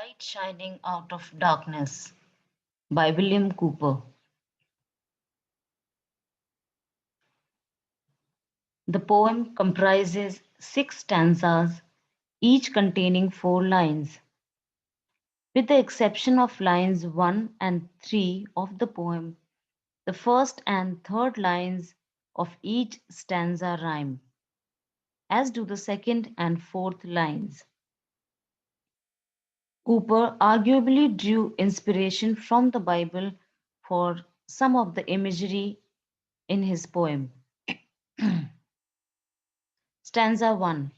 Light Shining Out of Darkness by William Cowper. The poem comprises 6 stanzas, each containing 4 lines. With the exception of lines 1 and 3 of the poem, the first and third lines of each stanza rhyme, as do the second and fourth lines. Cooper arguably drew inspiration from the Bible for some of the imagery in his poem. Stanza 1.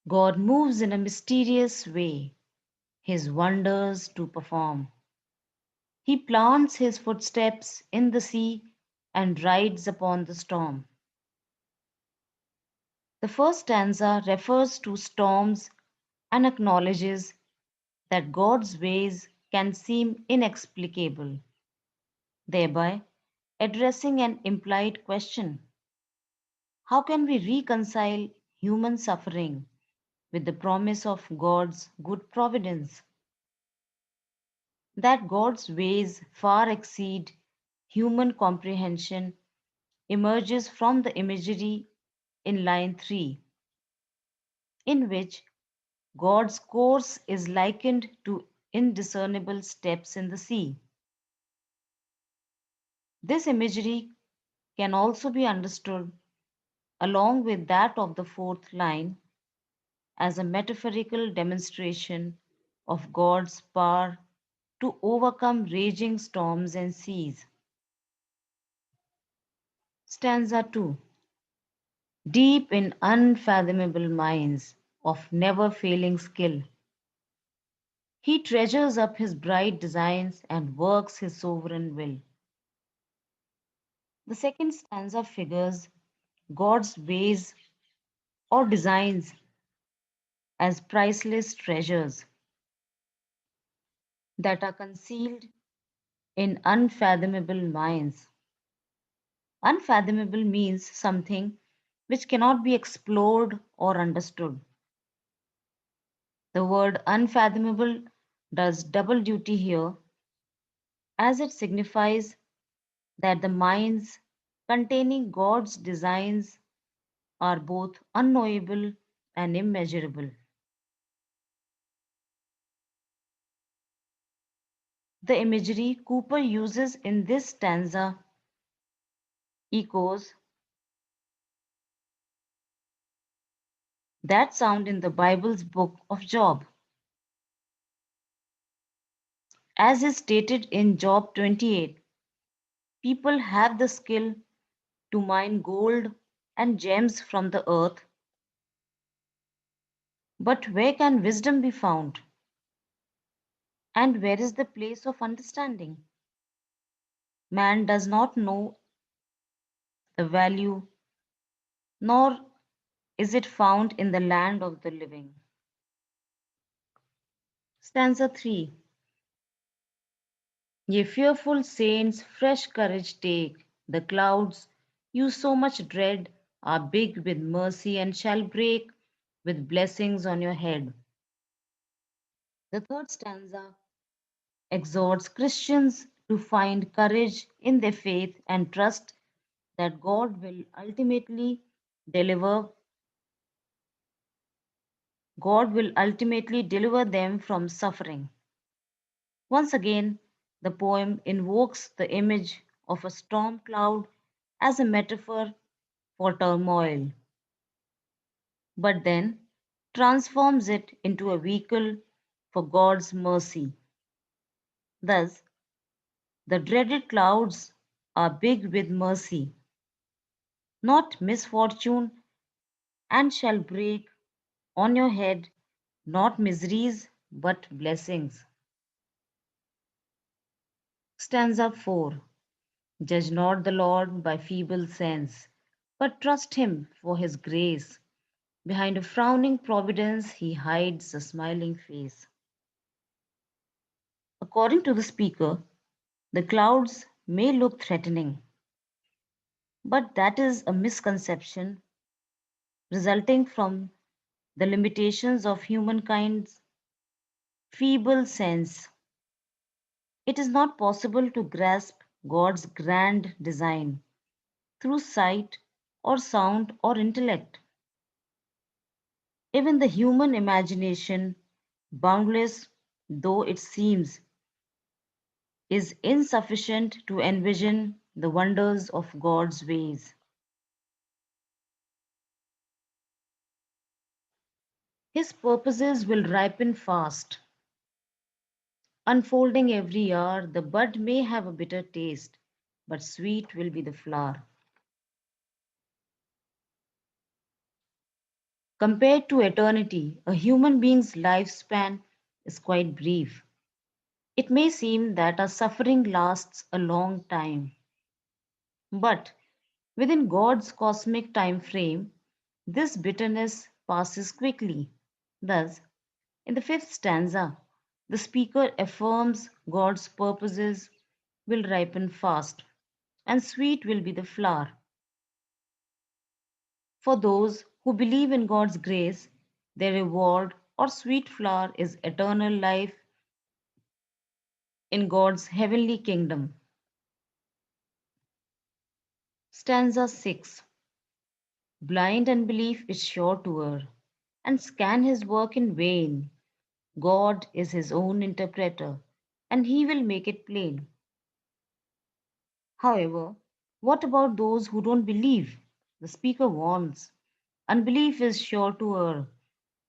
God moves in a mysterious way, his wonders to perform. He plants his footsteps in the sea and rides upon the storm. The first stanza refers to storms and acknowledges that God's ways can seem inexplicable, thereby addressing an implied question. How can we reconcile human suffering with the promise of God's good providence? That God's ways far exceed human comprehension emerges from the imagery in line 3, in which God's course is likened to indiscernible steps in the sea. This imagery can also be understood along with that of the fourth line as a metaphorical demonstration of God's power to overcome raging storms and seas. Stanza 2. Deep in unfathomable mines of never failing skill, he treasures up his bright designs and works his sovereign will. The second stanza figures God's ways or designs as priceless treasures that are concealed in unfathomable mines. Unfathomable means something which cannot be explored or understood. The word unfathomable does double duty here as it signifies that the minds containing God's designs are both unknowable and immeasurable. The imagery Cooper uses in this stanza echoes that sound in the Bible's book of Job. As is stated in Job 28, people have the skill to mine gold and gems from the earth, but where can wisdom be found? And where is the place of understanding? Man does not know the value, nor is it found in the land of the living. Stanza 3. Ye fearful saints, fresh courage take. The clouds you so much dread are big with mercy and shall break with blessings on your head. The third stanza exhorts Christians to find courage in their faith and trust that deliver God will ultimately deliver them from suffering. Once again, the poem invokes the image of a storm cloud as a metaphor for turmoil, but then transforms it into a vehicle for God's mercy. Thus, the dreaded clouds are big with mercy, not misfortune, and shall break on your head not miseries but blessings. Stanza 4. Judge not the Lord by feeble sense, but trust him for his grace. Behind a frowning providence, he hides a smiling face. According to the speaker, the clouds may look threatening, but that is a misconception resulting from the limitations of humankind's feeble sense. It is not possible to grasp God's grand design through sight or sound or intellect. Even the human imagination, boundless though it seems, is insufficient to envision the wonders of God's ways. His purposes will ripen fast. Unfolding every hour, the bud may have a bitter taste, but sweet will be the flower. Compared to eternity, a human being's lifespan is quite brief. It may seem that our suffering lasts a long time, but within God's cosmic time frame, this bitterness passes quickly. Thus, in the fifth stanza, the speaker affirms God's purposes will ripen fast, and sweet will be the flower. For those who believe in God's grace, their reward or sweet flower is eternal life in God's heavenly kingdom. Stanza 6. Blind unbelief is sure to err and scan his work in vain. God is his own interpreter, and he will make it plain. However, what about those who don't believe? The speaker warns. Unbelief is sure to err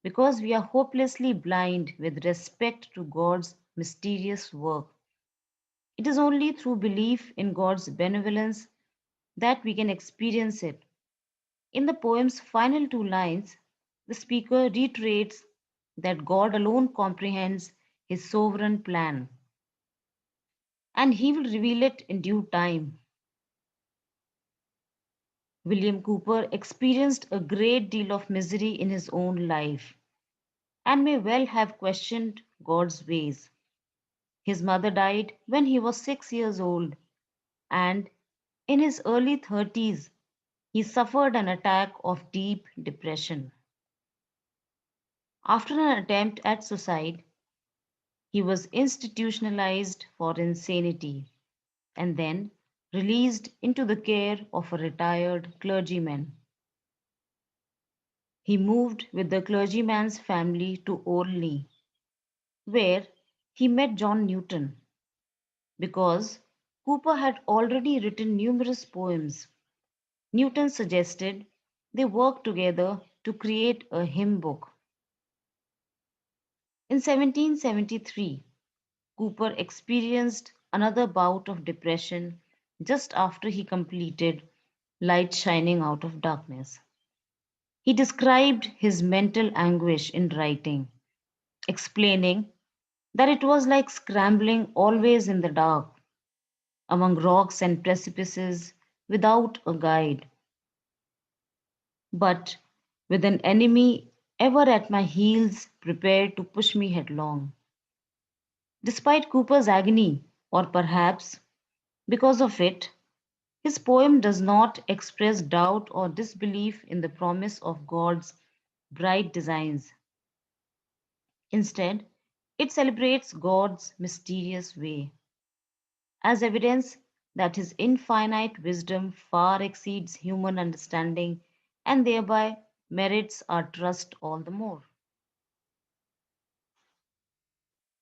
because we are hopelessly blind with respect to God's mysterious work. It is only through belief in God's benevolence that we can experience it. In the poem's final two lines, the speaker reiterates that God alone comprehends his sovereign plan and he will reveal it in due time. William Cowper experienced a great deal of misery in his own life and may well have questioned God's ways. His mother died when he was 6 years old, and in his early 30s, he suffered an attack of deep depression. After an attempt at suicide, he was institutionalized for insanity and then released into the care of a retired clergyman. He moved with the clergyman's family to Olney, where he met John Newton. Because Cooper had already written numerous poems, Newton suggested they work together to create a hymn book. In 1773, Cooper experienced another bout of depression just after he completed Light Shining Out of Darkness. He described his mental anguish in writing, explaining that it was like scrambling always in the dark among rocks and precipices without a guide, but with an enemy ever at my heels prepared to push me headlong. Despite Cooper's agony, or perhaps because of it, his poem does not express doubt or disbelief in the promise of God's bright designs. Instead, it celebrates God's mysterious way as evidence that his infinite wisdom far exceeds human understanding and thereby merits our trust all the more.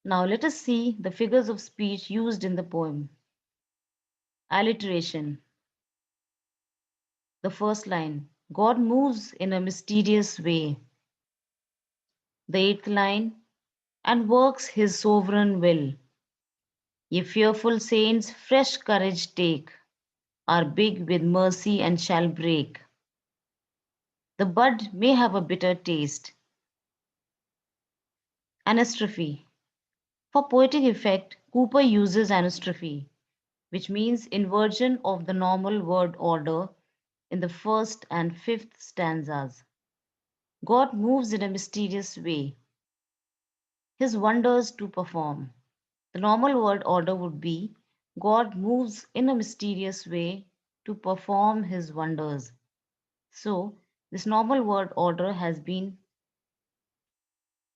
Now let us see the figures of speech used in the poem. Alliteration. The first line, God moves in a mysterious way. The eighth line, and works his sovereign will. Ye fearful saints, fresh courage take, are big with mercy and shall break. The bud may have a bitter taste. Anastrophe. For poetic effect, Cooper uses anastrophe, which means inversion of the normal word order in the first and fifth stanzas. God moves in a mysterious way, his wonders to perform. The normal word order would be God moves in a mysterious way to perform his wonders. So, this normal word order has been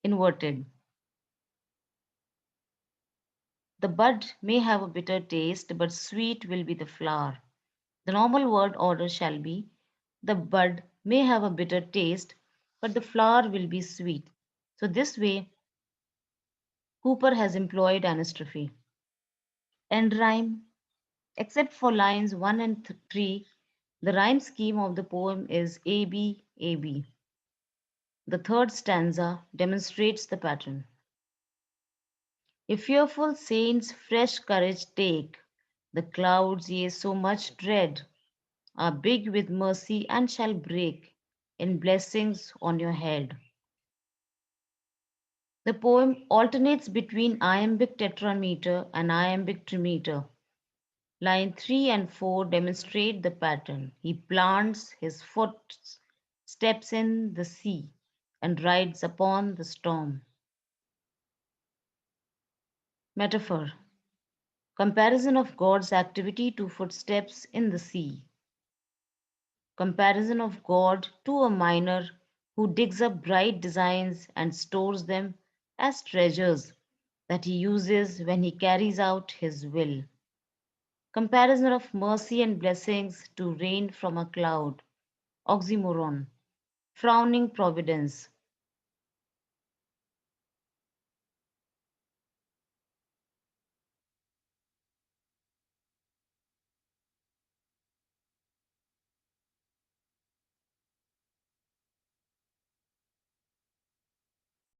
inverted. The bud may have a bitter taste, but sweet will be the flower. The normal word order shall be: the bud may have a bitter taste, but the flower will be sweet. So, this way, Cooper has employed anastrophe. End rhyme. Except for lines 1 and 3, the rhyme scheme of the poem is AB, AB. The third stanza demonstrates the pattern. If fearful saints fresh courage take, the clouds ye so much dread are big with mercy and shall break in blessings on your head. The poem alternates between iambic tetrameter and iambic trimeter. Line 3 and 4 demonstrate the pattern. He plants his foot, steps in the sea, and rides upon the storm. Metaphor. Comparison of God's activity to footsteps in the sea. Comparison of God to a miner who digs up bright designs and stores them as treasures that he uses when he carries out his will. Comparison of mercy and blessings to rain from a cloud. Oxymoron. Frowning providence.